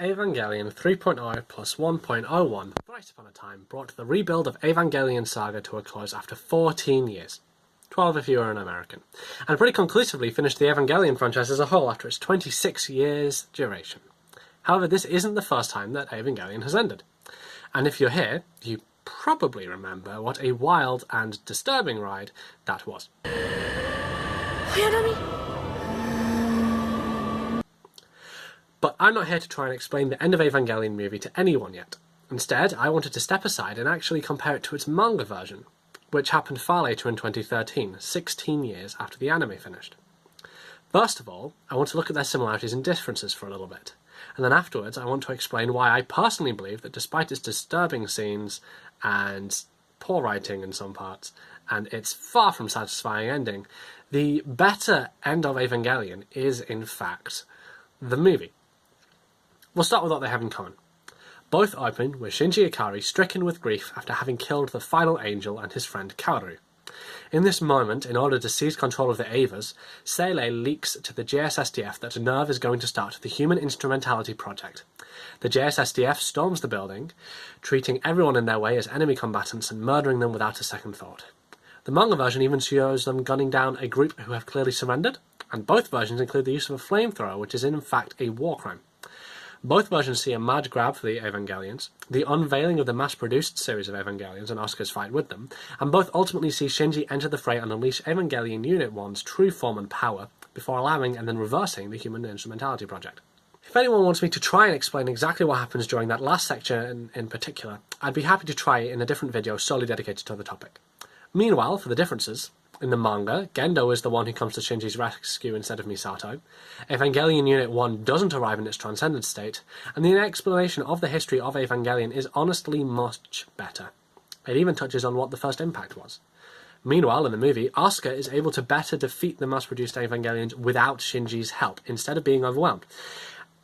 Evangelion 3.0 plus 1.01 Thrice Upon a Time brought the rebuild of Evangelion saga to a close after 14 years. 12 if you are an American. And pretty conclusively finished the Evangelion franchise as a whole after its 26 years duration. However, this isn't the first time that Evangelion has ended. And if you're here, you probably remember what a wild and disturbing ride that was. But I'm not here to try and explain the End of Evangelion movie to anyone yet. Instead, I wanted to step aside and actually compare it to its manga version, which happened far later in 2013, 16 years after the anime finished. First of all, I want to look at their similarities and differences for a little bit, and then afterwards I want to explain why I personally believe that despite its disturbing scenes and poor writing in some parts, and its far from satisfying ending, the better End of Evangelion is in fact the movie. We'll start with what they have in common. Both open with Shinji Ikari stricken with grief after having killed the final angel and his friend Kaoru. In this moment, in order to seize control of the Avas, Seele leaks to the JSSDF that NERV is going to start the Human Instrumentality Project. The JSSDF storms the building, treating everyone in their way as enemy combatants and murdering them without a second thought. The manga version even shows them gunning down a group who have clearly surrendered, and both versions include the use of a flamethrower, which is in fact a war crime. Both versions see a mad grab for the Evangelions, the unveiling of the mass-produced series of Evangelions and Asuka's fight with them, and both ultimately see Shinji enter the fray and unleash Evangelion Unit 1's true form and power, before allowing and then reversing the Human Instrumentality Project. If anyone wants me to try and explain exactly what happens during that last section in particular, I'd be happy to try it in a different video solely dedicated to the topic. Meanwhile, for the differences, in the manga, Gendo is the one who comes to Shinji's rescue instead of Misato. Evangelion Unit 1 doesn't arrive in its transcendent state, and the explanation of the history of Evangelion is honestly much better. It even touches on what the first impact was. Meanwhile, in the movie, Asuka is able to better defeat the mass-produced Evangelions without Shinji's help, instead of being overwhelmed.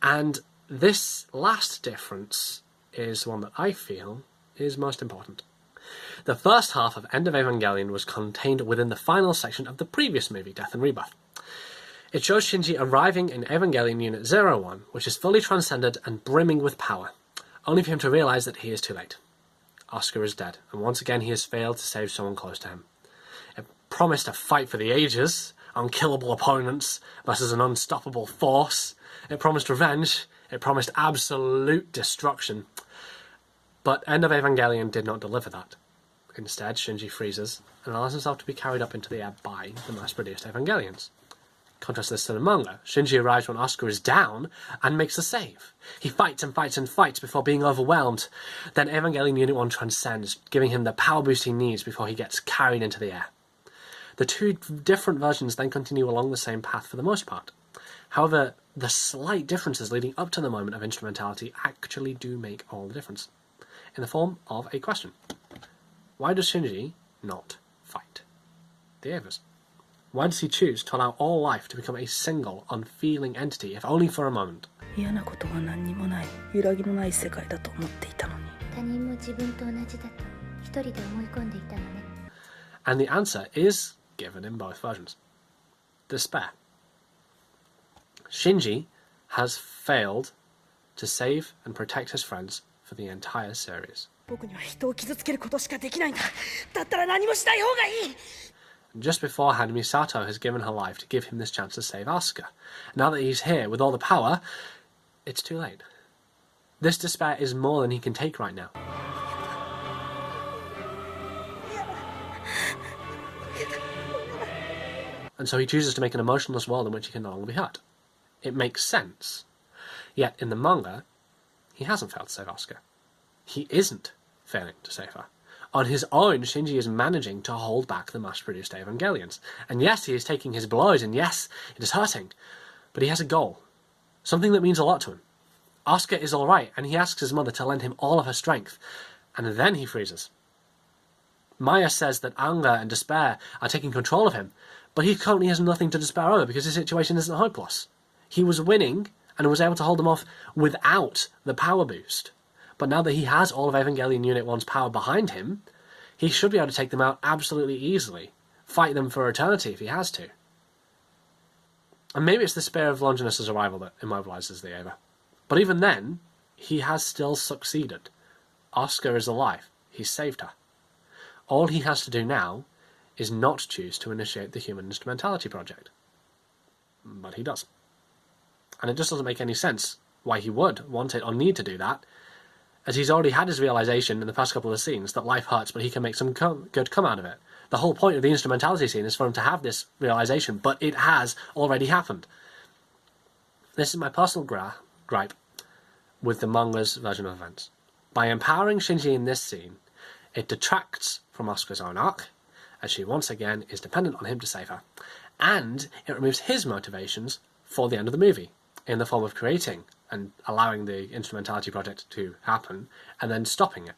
And this last difference is one that I feel is most important. The first half of End of Evangelion was contained within the final section of the previous movie, Death and Rebirth. It shows Shinji arriving in Evangelion Unit 01, which is fully transcended and brimming with power, only for him to realise that he is too late. Asuka is dead, and once again he has failed to save someone close to him. It promised a fight for the ages, unkillable opponents versus an unstoppable force. It promised revenge. It promised absolute destruction. But End of Evangelion did not deliver that. Instead, Shinji freezes and allows himself to be carried up into the air by the mass-produced Evangelions. Contrast this to the manga. Shinji arrives when Asuka is down and makes the save. He fights and fights and fights before being overwhelmed. Then Evangelion Unit 1 transcends, giving him the power boost he needs before he gets carried into the air. The two different versions then continue along the same path for the most part. However, the slight differences leading up to the moment of instrumentality actually do make all the difference, in the form of a question. Why does Shinji not fight the Avas? Why does he choose to allow all life to become a single, unfeeling entity, if only for a moment? And the answer is given in both versions. Despair. Shinji has failed to save and protect his friends for the entire series. Just beforehand, Misato has given her life to give him this chance to save Asuka. Now that he's here with all the power, it's too late. This despair is more than he can take right now. And so he chooses to make an emotionless world in which he can no longer be hurt. It makes sense. Yet in the manga, he hasn't failed to save Asuka. He isn't failing to save her. On his own, Shinji is managing to hold back the mass-produced Evangelions. And yes, he is taking his blows, and yes, it is hurting. But he has a goal. Something that means a lot to him. Asuka is alright, and he asks his mother to lend him all of her strength. And then he freezes. Maya says that anger and despair are taking control of him, but he currently has nothing to despair over because his situation isn't hopeless. He was winning, and was able to hold them off without the power boost. But now that he has all of Evangelion Unit 1's power behind him, he should be able to take them out absolutely easily. Fight them for eternity if he has to. And maybe it's the spear of Longinus' arrival that immobilizes the Eva. But even then, he has still succeeded. Asuka is alive. He's saved her. All he has to do now is not choose to initiate the Human Instrumentality Project. But he does. And it just doesn't make any sense why he would want it or need to do that, as he's already had his realization in the past couple of scenes that life hurts, but he can make some good come out of it. The whole point of the instrumentality scene is for him to have this realization, but it has already happened. This is my personal gripe with the manga's version of events. By empowering Shinji in this scene, it detracts from Asuka's own arc, as she once again is dependent on him to save her, and it removes his motivations for the end of the movie, in the form of creating and allowing the instrumentality project to happen, and then stopping it.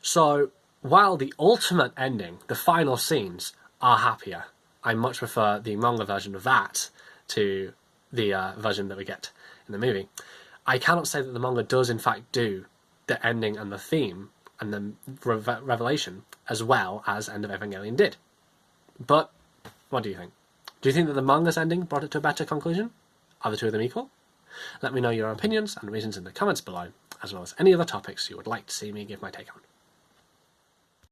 So, while the ultimate ending, the final scenes, are happier, I much prefer the manga version of that to the version that we get in the movie. I cannot say that the manga does in fact do the ending and the theme and the revelation as well as End of Evangelion did. But what do you think? Do you think that the manga's ending brought it to a better conclusion? Are the two of them equal? Let me know your opinions and reasons in the comments below, as well as any other topics you would like to see me give my take on.